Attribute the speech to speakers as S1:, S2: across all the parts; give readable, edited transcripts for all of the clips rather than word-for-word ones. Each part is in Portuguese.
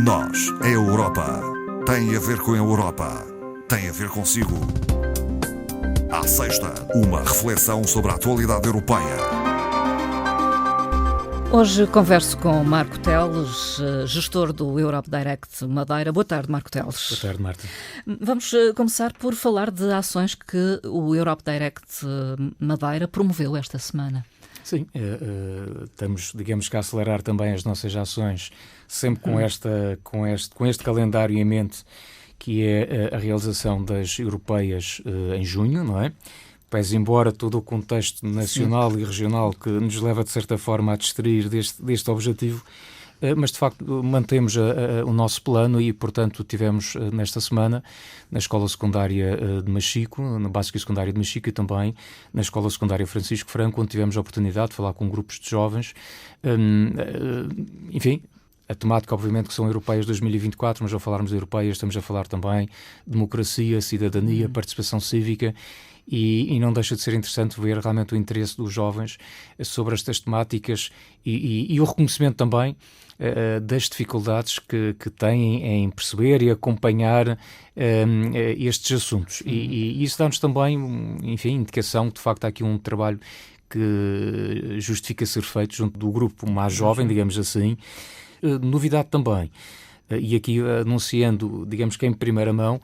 S1: Nós, a Europa, tem a ver com a Europa, tem a ver consigo. À sexta, uma reflexão sobre a atualidade europeia.
S2: Hoje converso com Marco Teles, gestor do Europe Direct Madeira. Boa tarde, Marco Teles.
S3: Boa tarde, Marta.
S2: Vamos começar por falar de ações que o Europe Direct Madeira promoveu esta semana.
S3: Sim, estamos, digamos que, a acelerar também as nossas ações, sempre com este calendário em mente, que é a realização das europeias em junho, não é? Pese embora todo o contexto nacional e regional que nos leva, de certa forma, a distrair deste objetivo, mas, de facto, mantemos o nosso plano e, portanto, tivemos nesta semana na Escola Secundária de Machico, na Básica e Secundária de Machico e também na Escola Secundária Francisco Franco, onde tivemos a oportunidade de falar com grupos de jovens, enfim. A temática, obviamente, que são europeias 2024, mas ao falarmos de europeias estamos a falar também de democracia, cidadania, participação cívica e não deixa de ser interessante ver realmente o interesse dos jovens sobre estas temáticas e o reconhecimento também das dificuldades que têm em perceber e acompanhar estes assuntos. E isso dá-nos também, enfim, indicação que, de facto, há aqui um trabalho que justifica ser feito junto do grupo mais jovem, digamos assim. Novidade também, e aqui anunciando, digamos que em primeira mão,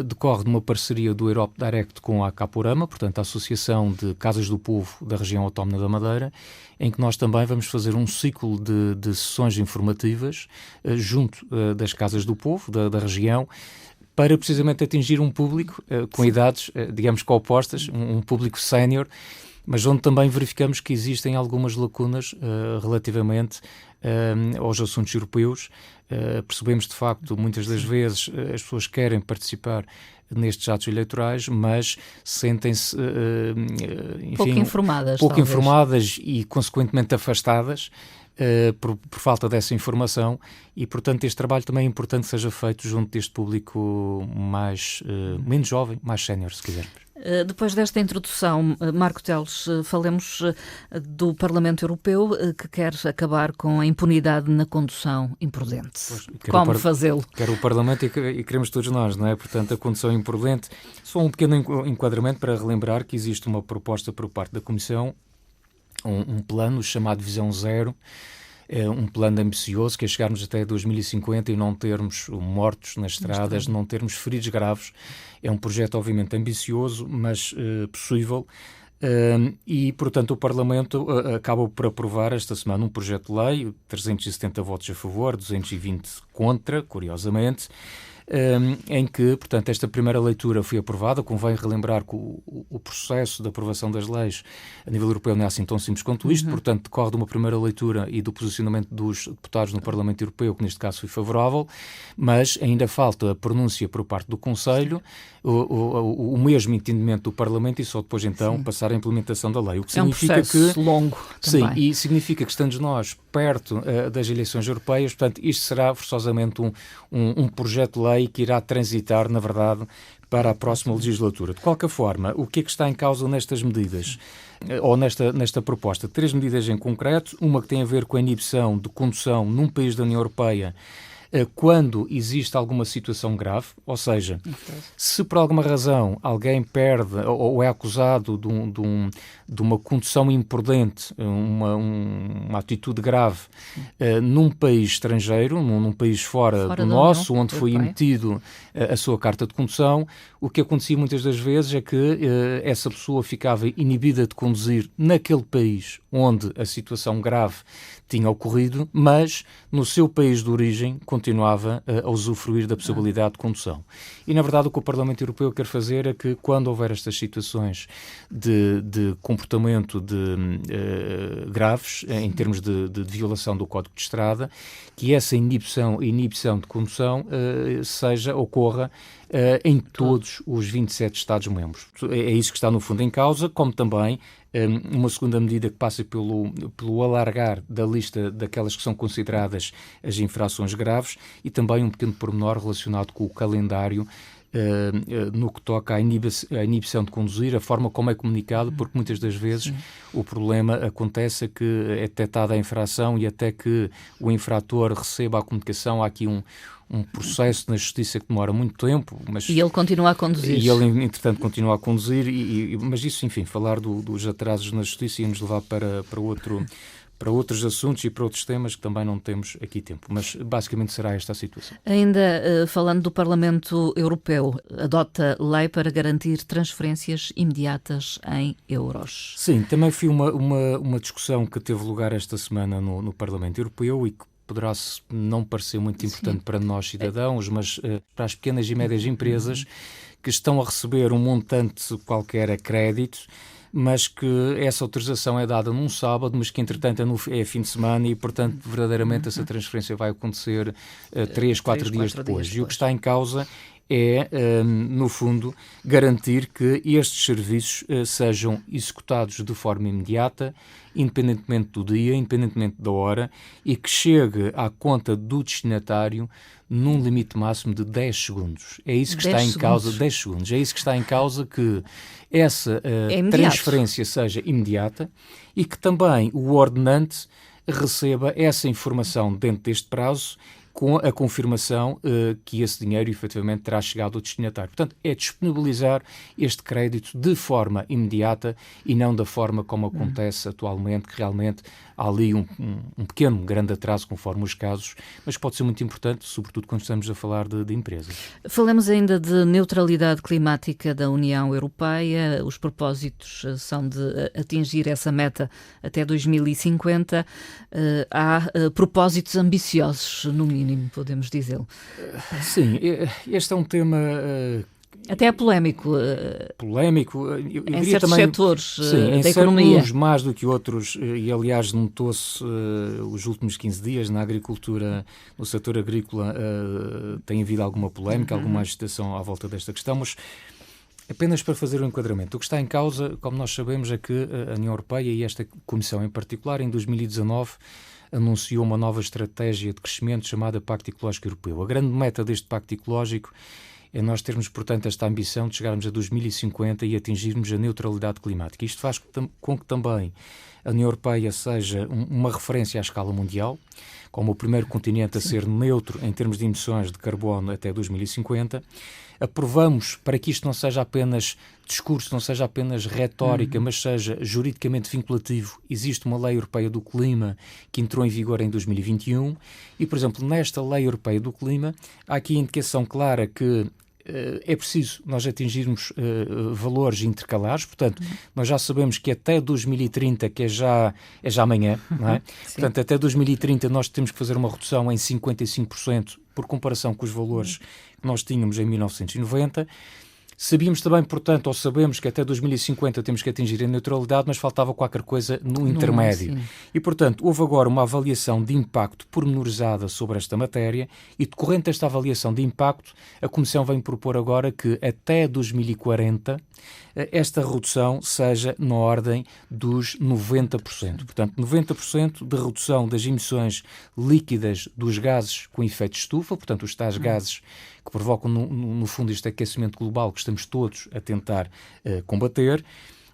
S3: decorre de uma parceria do Europe Direct com a Caporama, portanto a Associação de Casas do Povo da Região Autónoma da Madeira, em que nós também vamos fazer um ciclo de sessões informativas junto das Casas do Povo da região, para precisamente atingir um público com idades, digamos que opostas, um público sénior, mas onde também verificamos que existem algumas lacunas relativamente aos assuntos europeus. Percebemos, de facto, muitas das vezes as pessoas querem participar nestes atos eleitorais, mas sentem-se, enfim, pouco informadas e, consequentemente, afastadas por falta dessa informação e, portanto, este trabalho também é importante que seja feito junto deste público menos jovem, mais sénior, se quisermos.
S2: Depois desta introdução, Marco Teles, falemos do Parlamento Europeu que quer acabar com a impunidade na condução imprudente. Como fazê-lo?
S3: Quer o Parlamento e queremos todos nós, não é? Portanto, a condução imprudente. Só um pequeno enquadramento para relembrar que existe uma proposta por parte da Comissão, um plano chamado Visão Zero, um plano ambicioso que é chegarmos até 2050 e não termos mortos nas estradas, não termos feridos graves. É um projeto obviamente ambicioso, mas possível. E, portanto, o Parlamento acaba por aprovar esta semana um projeto de lei, 370 votos a favor, 220 contra, curiosamente, em que, portanto, esta primeira leitura foi aprovada. Convém relembrar que o processo de aprovação das leis a nível europeu não é assim tão simples quanto isto, portanto, decorre de uma primeira leitura e do posicionamento dos deputados no Parlamento Europeu, que neste caso foi favorável, mas ainda falta a pronúncia por parte do Conselho, o mesmo entendimento do Parlamento e só depois então passar a implementação da lei. O que significa
S2: um processo longo também.
S3: Sim, e significa que estando nós perto das eleições europeias, portanto, isto será forçosamente um projeto de lei que irá transitar, na verdade, para a próxima legislatura. De qualquer forma, o que é que está em causa nestas medidas? Ou nesta proposta? 3 medidas em concreto, uma que tem a ver com a inibição de condução num país da União Europeia quando existe alguma situação grave, ou seja, se por alguma razão alguém perde ou é acusado de uma condução imprudente, uma atitude grave num país estrangeiro, num país fora do nosso, onde foi emitido a sua carta de condução, o que acontecia muitas das vezes é que essa pessoa ficava inibida de conduzir naquele país onde a situação grave tinha ocorrido, mas no seu país de origem continuava a usufruir da possibilidade de condução. E, na verdade, o que o Parlamento Europeu quer fazer é que, quando houver estas situações de comportamento graves, em termos de violação do Código de Estrada, que essa inibição de condução ocorra em todos os 27 Estados-membros. É isso que está, no fundo, em causa, como também uma segunda medida que passa pelo alargar da lista daquelas que são consideradas as infrações graves e também um pequeno pormenor relacionado com o calendário no que toca à inibição de conduzir, a forma como é comunicado, porque muitas das vezes o problema acontece é que é detectada a infração e até que o infrator receba a comunicação, há aqui um processo na justiça que demora muito tempo.
S2: E ele continua a conduzir.
S3: E ele, entretanto, continua a conduzir, mas isso, enfim, falar dos atrasos na justiça ia nos levar para outros assuntos e para outros temas que também não temos aqui tempo. Mas basicamente será esta a situação.
S2: Ainda falando do Parlamento Europeu, adota lei para garantir transferências imediatas em euros.
S3: Sim, também foi uma discussão que teve lugar esta semana no Parlamento Europeu e que poderá não parecer muito importante para nós cidadãos, mas para as pequenas e médias empresas que estão a receber um montante qualquer a crédito, mas que essa autorização é dada num sábado, mas que entretanto é fim de semana e, portanto, verdadeiramente essa transferência vai acontecer 3-4 dias depois. E o que está em causa é, no fundo, garantir que estes serviços sejam executados de forma imediata, independentemente do dia, independentemente da hora, e que chegue à conta do destinatário num limite máximo de 10 segundos. É isso que está em causa, 10 segundos. É isso que está em causa, que essa transferência seja imediata e que também o ordenante receba essa informação dentro deste prazo, com a confirmação que esse dinheiro efetivamente terá chegado ao destinatário. Portanto, é disponibilizar este crédito de forma imediata e não da forma como acontece atualmente, que realmente há ali um pequeno, grande atraso conforme os casos, mas pode ser muito importante, sobretudo quando estamos a falar de empresas.
S2: Falamos ainda de neutralidade climática da União Europeia. Os propósitos são de atingir essa meta até 2050. Há propósitos ambiciosos, no mínimo, podemos dizê-lo.
S3: Sim, este é um tema...
S2: Até é polémico.
S3: Em
S2: certos
S3: também,
S2: setores
S3: sim,
S2: da economia.
S3: Uns mais do que outros, e aliás notou-se os últimos 15 dias na agricultura, no setor agrícola, tem havido alguma polémica, alguma agitação à volta desta questão, mas apenas para fazer o enquadramento. O que está em causa, como nós sabemos, é que a União Europeia e esta Comissão em particular, em 2019, anunciou uma nova estratégia de crescimento chamada Pacto Ecológico Europeu. A grande meta deste Pacto Ecológico é nós termos, portanto, esta ambição de chegarmos a 2050 e atingirmos a neutralidade climática. Isto faz com que também a União Europeia seja uma referência à escala mundial, como o primeiro continente a ser neutro em termos de emissões de carbono até 2050. Aprovamos, para que isto não seja apenas discurso, não seja apenas retórica, mas seja juridicamente vinculativo, existe uma lei europeia do clima que entrou em vigor em 2021 e, por exemplo, nesta lei europeia do clima há aqui a indicação clara que é preciso nós atingirmos valores intercalares, portanto, nós já sabemos que até 2030, que é já amanhã, não é? Portanto, até 2030 nós temos que fazer uma redução em 55% por comparação com os valores que nós tínhamos em 1990. Sabíamos também, portanto, ou sabemos que até 2050 temos que atingir a neutralidade, mas faltava qualquer coisa no intermédio. E, portanto, houve agora uma avaliação de impacto pormenorizada sobre esta matéria e, decorrente desta avaliação de impacto, a Comissão vem propor agora que até 2040 esta redução seja na ordem dos 90%. Portanto, 90% de redução das emissões líquidas dos gases com efeito de estufa, portanto, os tais gases que provocam, no fundo, este aquecimento global que estamos todos a tentar combater.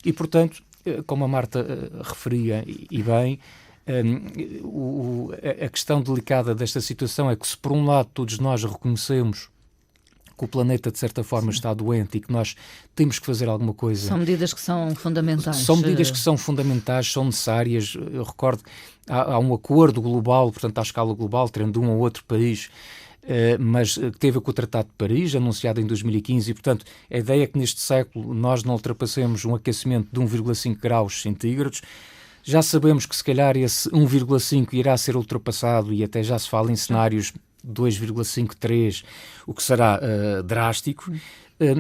S3: E, portanto, como a Marta referia e bem, a questão delicada desta situação é que, se por um lado todos nós reconhecemos que o planeta, de certa forma, está doente e que nós temos que fazer alguma coisa.
S2: São medidas que são fundamentais.
S3: São medidas que são fundamentais, são necessárias. Eu recordo, há um acordo global, portanto, à escala global, tendo um ou outro país, mas que teve com o Tratado de Paris, anunciado em 2015, e, portanto, a ideia é que neste século nós não ultrapassemos um aquecimento de 1,5 graus centígrados. Já sabemos que, se calhar, esse 1,5 irá ser ultrapassado e até já se fala em cenários 2,5, 3, o que será drástico,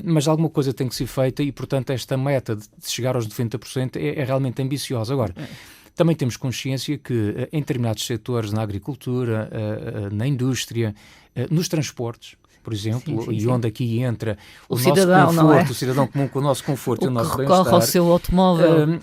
S3: mas alguma coisa tem que ser feita e, portanto, esta meta de chegar aos 90% é realmente ambiciosa. Agora, também temos consciência que em determinados setores, na agricultura, na indústria, nos transportes, por exemplo, sim. Onde aqui entra o nosso
S2: cidadão,
S3: conforto,
S2: não é?
S3: O cidadão comum com o nosso conforto e o nosso bem-estar.
S2: Recorre ao seu automóvel.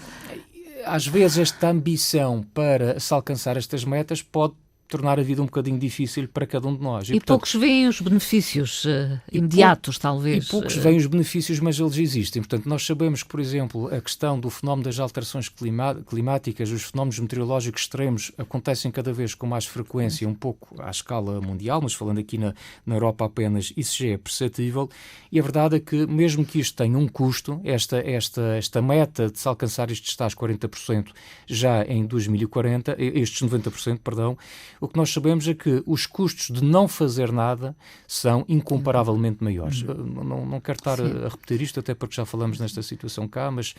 S3: Às vezes esta ambição para se alcançar estas metas pode tornar a vida um bocadinho difícil para cada um de nós.
S2: E portanto, poucos veem os benefícios imediatos, talvez.
S3: E poucos veem os benefícios, mas eles existem. Portanto, nós sabemos que, por exemplo, a questão do fenómeno das alterações climáticas, os fenómenos meteorológicos extremos acontecem cada vez com mais frequência, um pouco à escala mundial, mas falando aqui na Europa apenas, isso já é perceptível. E a verdade é que, mesmo que isto tenha um custo, esta meta de se alcançar estes tais 40% já em 2040, estes 90%, perdão, o que nós sabemos é que os custos de não fazer nada são incomparavelmente maiores. Não quero estar a repetir isto, até porque já falamos nesta situação cá, mas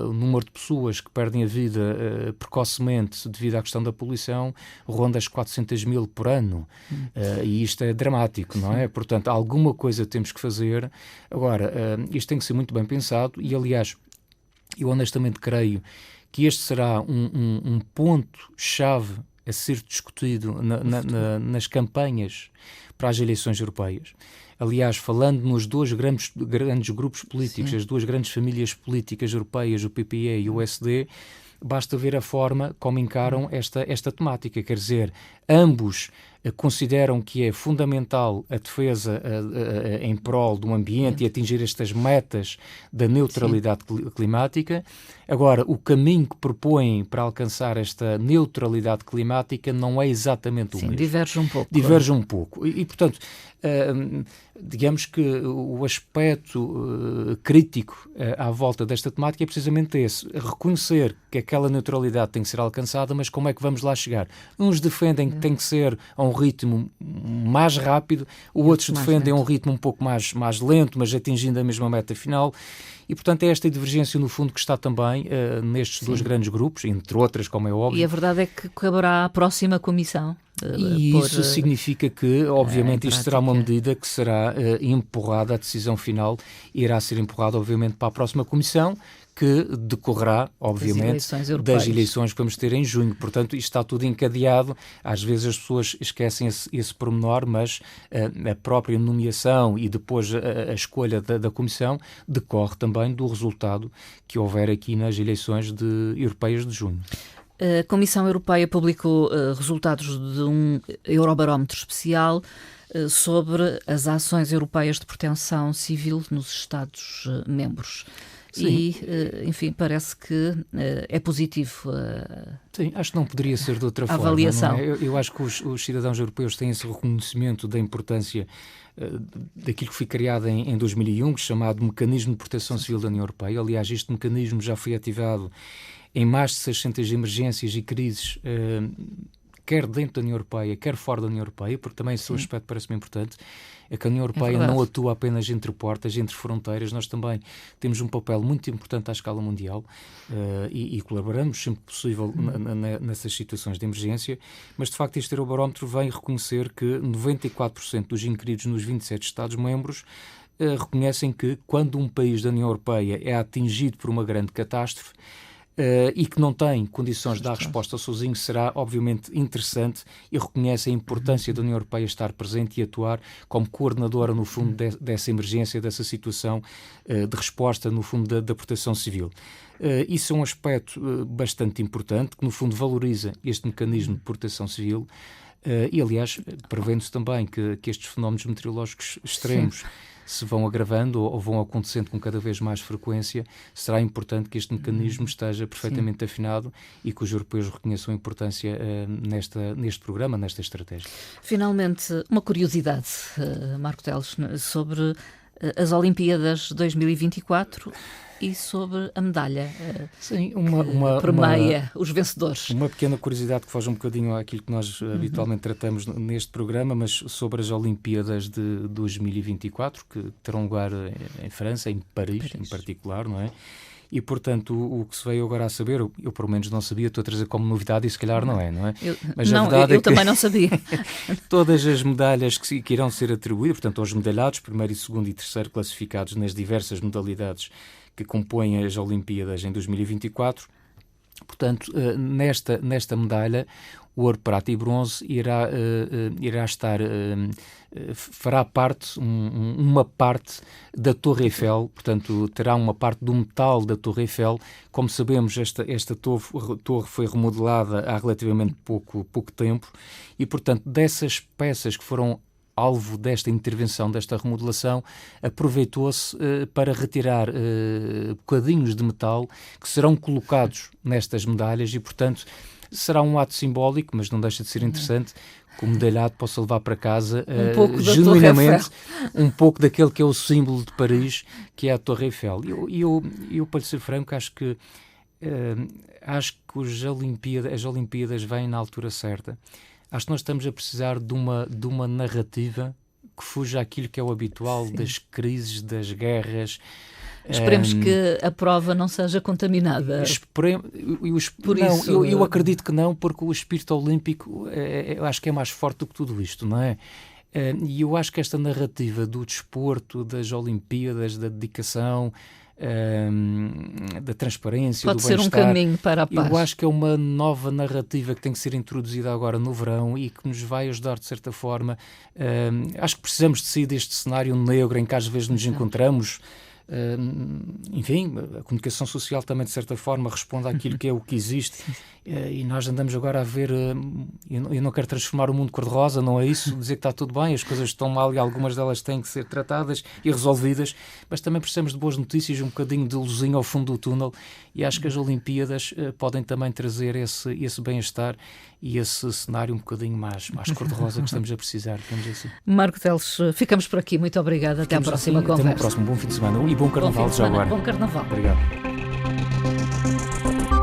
S3: o número de pessoas que perdem a vida precocemente devido à questão da poluição ronda as 400 mil por ano. E isto é dramático, não é? Portanto, alguma coisa temos que fazer. Agora, isto tem que ser muito bem pensado e, aliás, eu honestamente creio que este será um ponto-chave a ser discutido nas campanhas para as eleições europeias. Aliás, falando nos dois grandes grupos políticos, as duas grandes famílias políticas europeias, o PPE e o SD, basta ver a forma como encaram esta temática. Quer dizer, ambos consideram que é fundamental a defesa em prol do ambiente e atingir estas metas da neutralidade climática. Agora, o caminho que propõem para alcançar esta neutralidade climática não é exatamente o mesmo.
S2: Diverge um pouco.
S3: Diverge um pouco. E portanto, digamos que o aspecto crítico à volta desta temática é precisamente esse. Reconhecer que aquela neutralidade tem que ser alcançada, mas como é que vamos lá chegar? Uns defendem que tem que ser a um ritmo mais rápido, outros defendem a um ritmo um pouco mais lento, mas atingindo a mesma meta final. E, portanto, é esta divergência, no fundo, que está também nestes dois grandes grupos, entre outras, como é óbvio.
S2: E a verdade é que caberá à próxima Comissão.
S3: E isso significa que, obviamente, isto será uma medida que será empurrada, a decisão final irá ser empurrada, obviamente, para a próxima Comissão, que decorrerá, obviamente, das eleições que vamos ter em junho. Portanto, isto está tudo encadeado. Às vezes as pessoas esquecem esse pormenor, mas a própria nomeação e depois a escolha da Comissão decorre também do resultado que houver aqui nas eleições europeias de junho.
S2: A Comissão Europeia publicou resultados de um Eurobarómetro especial sobre as ações europeias de proteção civil nos Estados-membros. Sim. E, enfim, parece que é positivo
S3: Sim, acho que não poderia ser de outra forma.
S2: Avaliação.
S3: Não é? Eu acho que os cidadãos europeus têm esse reconhecimento da importância daquilo que foi criado em 2001, chamado Mecanismo de Proteção Civil da União Europeia. Aliás, este mecanismo já foi ativado em mais de 600 emergências e crises, quer dentro da União Europeia, quer fora da União Europeia, porque também esse aspecto parece-me importante, é que a União Europeia não atua apenas entre portas, entre fronteiras, nós também temos um papel muito importante à escala mundial e colaboramos sempre que possível nessas situações de emergência, mas de facto este Eurobarómetro vem reconhecer que 94% dos inquiridos nos 27 Estados-membros reconhecem que quando um país da União Europeia é atingido por uma grande catástrofe, e que não tem condições de dar resposta sozinho, será obviamente interessante e reconhece a importância da União Europeia estar presente e atuar como coordenadora, no fundo, dessa emergência, dessa situação de resposta, no fundo, da proteção civil. Isso é um aspecto bastante importante, que no fundo valoriza este mecanismo de proteção civil. E, aliás, prevendo-se também que estes fenómenos meteorológicos extremos se vão agravando ou vão acontecendo com cada vez mais frequência, será importante que este mecanismo esteja perfeitamente afinado e que os europeus reconheçam a importância neste programa, nesta estratégia.
S2: Finalmente, uma curiosidade, Marco Teles, sobre as Olimpíadas 2024 e sobre a medalha que permeia os vencedores.
S3: Uma pequena curiosidade que foge um bocadinho àquilo que nós habitualmente tratamos neste programa, mas sobre as Olimpíadas de 2024, que terão lugar em França, em Paris em particular, não é? E, portanto, o que se veio agora a saber, eu pelo menos não sabia, estou a trazer como novidade e se calhar não é?
S2: Mas a verdade é que também não sabia.
S3: Todas as medalhas que irão ser atribuídas, portanto, aos medalhados, primeiro, segundo e terceiro classificados nas diversas modalidades que compõem as Olimpíadas em 2024, Portanto, nesta medalha, o ouro, prata e bronze irá estar, fará parte, uma parte da Torre Eiffel, portanto, terá uma parte do metal da Torre Eiffel. Como sabemos, esta torre foi remodelada há relativamente pouco tempo e, portanto, dessas peças que foram alvo desta intervenção, desta remodelação, aproveitou-se para retirar bocadinhos de metal que serão colocados nestas medalhas e, portanto, será um ato simbólico, mas não deixa de ser interessante que o medalhado possa levar para casa genuinamente um pouco daquele que é o símbolo de Paris, que é a Torre Eiffel. Eu para lhe ser franco, acho que as Olimpíadas vêm na altura certa. Acho que nós estamos a precisar de uma narrativa que fuja àquilo que é o habitual. Sim. Das crises, das guerras.
S2: Esperemos que a prova não seja contaminada.
S3: Eu acredito que não, porque o espírito olímpico eu acho que é mais forte do que tudo isto, não é? E eu acho que esta narrativa do desporto, das Olimpíadas, da dedicação, da transparência,
S2: pode
S3: do bem-estar.
S2: Pode ser um caminho para a paz.
S3: Eu acho que é uma nova narrativa que tem que ser introduzida agora no verão e que nos vai ajudar de certa forma. Acho que precisamos de sair deste cenário negro em que às vezes nos encontramos. Enfim, a comunicação social também de certa forma responde àquilo que é o que existe. E nós andamos agora a ver, eu não quero transformar o mundo cor-de-rosa, não é isso, dizer que está tudo bem, as coisas estão mal e algumas delas têm que ser tratadas e resolvidas, mas também precisamos de boas notícias, um bocadinho de luzinha ao fundo do túnel, e acho que as Olimpíadas podem também trazer esse bem-estar e esse cenário um bocadinho mais cor-de-rosa que estamos a precisar, digamos assim.
S2: Marco Teles, ficamos por aqui, muito obrigada, até à próxima conversa.
S3: Até uma próxima, bom fim de semana e bom carnaval já agora.
S2: Bom carnaval.
S3: Obrigado.